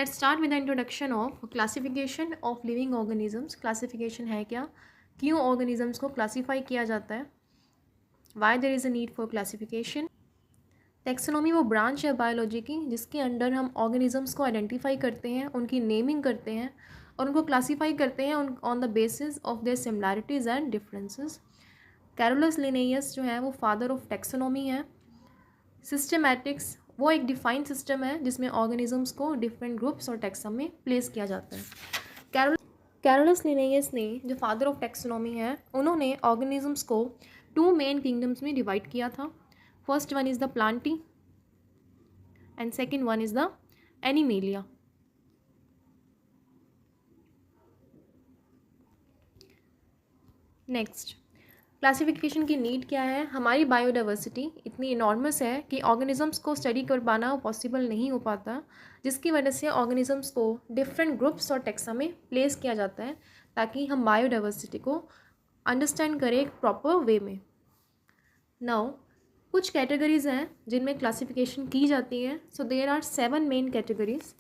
Let's start with the introduction of classification of living organisms. Classification है क्या, क्यों organisms को क्लासीफाई किया जाता है, why there is a need for classification. Taxonomy वो ब्रांच है बायोलॉजी की जिसके अंडर हम ऑर्गेनिजम्स को आइडेंटिफाई करते हैं, उनकी नेमिंग करते हैं और उनको क्लासीफाई करते हैं on the basis of their similarities and differences. Carolus Linnaeus जो है वो फादर ऑफ टेक्सोनॉमी है। सिस्टमैटिक्स वो एक डिफाइंड सिस्टम है जिसमें ऑर्गेनिजम्स को डिफरेंट ग्रुप्स और टैक्सम में प्लेस किया जाता है। कैरोलस लिनेयस ने, जो फादर ऑफ टैक्सोनॉमी है, उन्होंने ऑर्गेनिजम्स को 2 मेन किंगडम्स में डिवाइड किया था। First one is the Plantae and second one is the animalia. Next, classification की नीड क्या है। हमारी बायोडाइवर्सिटी इतनी इनॉर्मस है कि ऑर्गेनिजम्स को स्टडी कर पाना पॉसिबल नहीं हो पाता, जिसकी वजह से ऑर्गेनिजम्स को डिफरेंट ग्रुप्स और टैक्सा में प्लेस किया जाता है ताकि हम बायोडाइवर्सिटी को अंडरस्टैंड करें एक प्रॉपर वे में। नाउ कुछ कैटेगरीज हैं जिनमें क्लासिफिकेशन की जाती है। So there are 7 main categories.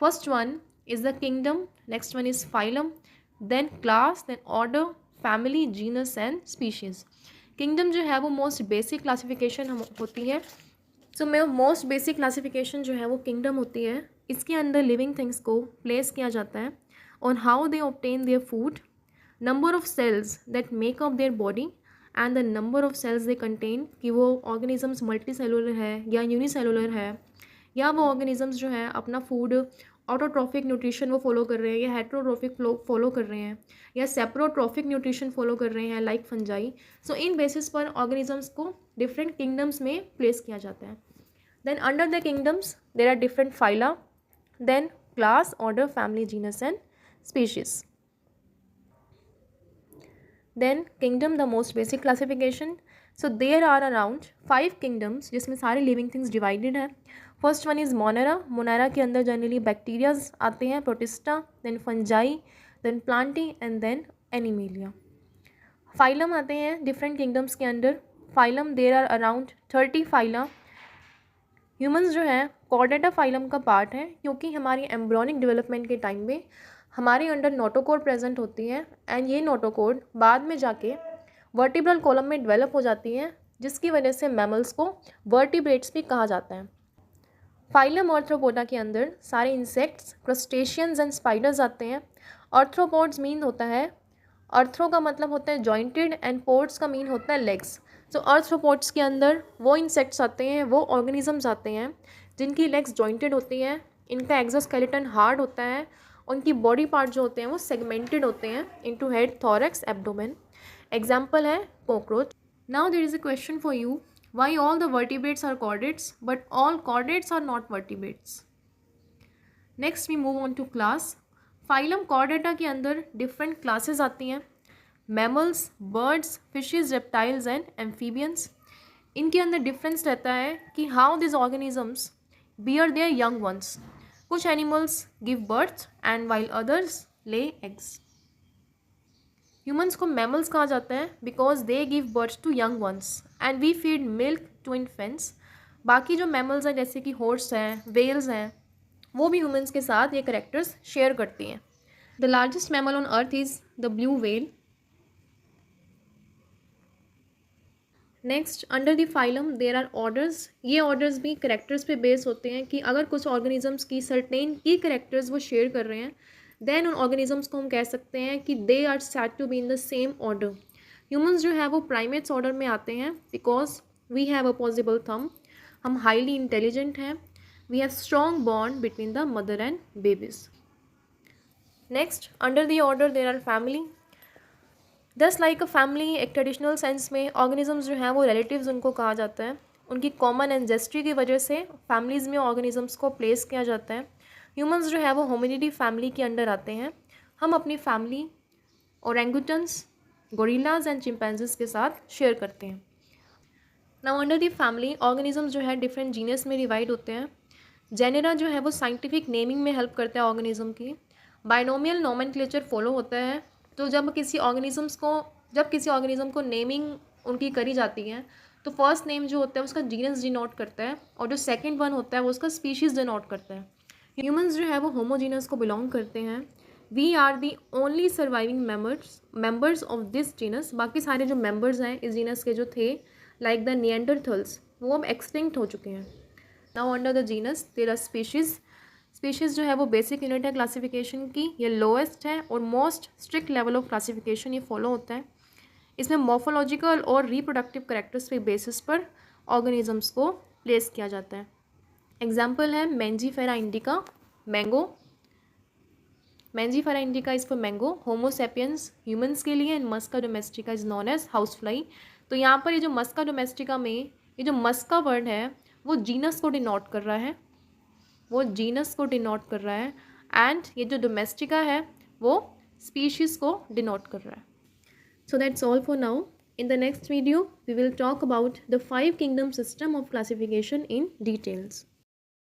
First one is the kingdom, next one is phylum, then class, then order, family, genus and species. Kingdom जो है वो मोस्ट बेसिक क्लासिफिकेशन होती है। सो मोस्ट बेसिक क्लासिफिकेशन जो है वो किंगडम होती है। इसके अंदर लिविंग थिंग्स को प्लेस किया जाता है on how they obtain their food, number of cells that make up their body and the number of cells they contain, कि वो ऑर्गेनिजम्स मल्टी सेलुलर है या यूनिसेलुलर है, या वो ऑर्गेनिजम्स जो है अपना फूड ऑटोट्रॉफिक न्यूट्रिशन वो फॉलो कर रहे हैं या हेट्रोट्रॉफिक फॉलो कर रहे हैं या सेप्रोट्रॉफिक न्यूट्रिशन फॉलो कर रहे हैं लाइक फंजाई। सो इन बेसिस पर ऑर्गेनिजम्स को डिफरेंट किंगडम्स में प्लेस किया जाता है। Then under the kingdoms there are different phyla, then class, order, family, genus and species. Then kingdom the most basic classification. So there are around 5 kingdoms जिसमें सारे living things divided है। First one is Monera. Monera के अंदर generally bacterias आते हैं, Protista, then fungi, then Plantae and then animalia. Phylum आते हैं different kingdoms के under. Phylum there are around 30 phyla. Humans जो है कॉर्डेटा फाइलम का पार्ट है क्योंकि हमारी एम्ब्रियोनिक डेवलपमेंट के टाइम में हमारे अंडर नोटोकोड प्रेजेंट होती है एंड ये नोटोकोड बाद में जाके वर्टिब्रल कॉलम में डेवलप हो जाती है, जिसकी वजह से मैमल्स को वर्टिब्रेट्स भी कहा जाता है। फाइलम आर्थ्रोपोडा के अंदर सारे इंसेक्ट्स, क्रस्टेशियंस एंड स्पाइडर्स आते हैं। आर्थ्रोपोड्स मीन होता है, आर्थ्रो का मतलब होता है जॉइंटेड एंड पोड्स का मीन होता है लेग्स। तो आर्थ्रोपोड्स के अंदर वो इंसेक्ट्स आते हैं, वो ऑर्गेनिजम्स आते हैं जिनकी लेग्स जॉइंटेड होती हैं, इनका एक्सोस्केलेटन हार्ड होता है, उनकी बॉडी पार्ट जो होते हैं वो सेगमेंटेड होते हैं into head, thorax, abdomen. Example है cockroach. Now there is a question for you, why all the vertebrates are chordates but all chordates are not vertebrates. Next we move on to class. Phylum Chordata के अंदर different classes आती हैं, mammals, birds, fishes, reptiles and amphibians. इनके अंदर difference रहता है कि how these organisms bear their young ones. कुछ animals give birth and while others lay eggs. Humans को मैमल्स कहा जाता है because they give birth to young ones and we feed milk to infants. बाकी जो मैमल्स हैं जैसे कि हॉर्स हैं, वेल्स हैं, वो भी ह्यूमंस के साथ ये करेक्टर्स शेयर करती हैं। The largest mammal on earth is the blue whale. Next, under the phylum there are orders. ये ऑर्डर्स भी करेक्टर्स पे बेस होते हैं कि अगर कुछ ऑर्गेनिजम्स की सर्टेन की करेक्टर्स वो शेयर कर रहे हैं देन उन ऑर्गेनिजम्स को हम कह सकते हैं कि they are said to be in the same order. Humans जो है वो प्राइमेट्स ऑर्डर में आते हैं because we have opposable thumb, हम हाईली इंटेलिजेंट हैं, we have strong bond between the mother and babies. Next, under the order there are family. Just like a family, एक traditional sense में organisms जो हैं वो रिलेटिव्स उनको कहा जाता है। उनकी कॉमन एंजेस्ट्री की वजह से फैमिलीज़ में ऑर्गेनिजम्स को प्लेस किया जाता है। ह्यूमंस जो है वो होमिनिडी फैमिली के अंडर आते हैं। हम अपनी फैमिली ओरेंगुटन्स, गोरिल्लाज एंड चिंपैंजीज के साथ शेयर करते हैं। Now under the family organisms जो है डिफरेंट जीनस में डिवाइड होते हैं। जेनेरा जो है वो साइंटिफिक नेमिंग में हेल्प करता है ऑर्गेनिज्म की। बाइनोमियल नोमेनक्लेचर फॉलो होता है, तो जब किसी ऑर्गेनिज्म को नेमिंग उनकी करी जाती है तो फर्स्ट नेम जो होता है उसका जीनस डिनोट करता है और जो सेकंड वन होता है वो उसका स्पीशीज़ डिनोट करता है। ह्यूमंस जो है वो होमोजीनस को बिलोंग करते हैं। We are the only surviving members of this genus. बाकी सारे जो मेंबर्स हैं इस जीनस के जो थे, लाइक द निएंडरथल्स, वो अब एक्सटिंक्ट हो चुके हैं। Now under the genus there are species जो है वो बेसिक यूनिट है क्लासिफिकेशन की, ये लोएस्ट है और most strict level of classification ये फॉलो होता है। इसमें मॉर्फोलॉजिकल और रिप्रोडक्टिव कैरेक्टर्स के बेसिस पर ऑर्गेनिजम्स को प्लेस किया जाता है। एग्जाम्पल है Mangifera indica, mango. Mangifera indica is for mango, Homo sapiens humans के लिए, and Musca domestica is known as house fly. तो यहाँ पर ये जो मस्का डोमेस्टिका में ये जो मस्का वर्ड है वो जीनस को डिनोट कर रहा है, एंड ये जो डोमेस्टिका है वो स्पीशीज़ को डिनोट कर रहा है। So that's all for now. In the next video, we will talk about the 5 kingdom system of classification in details.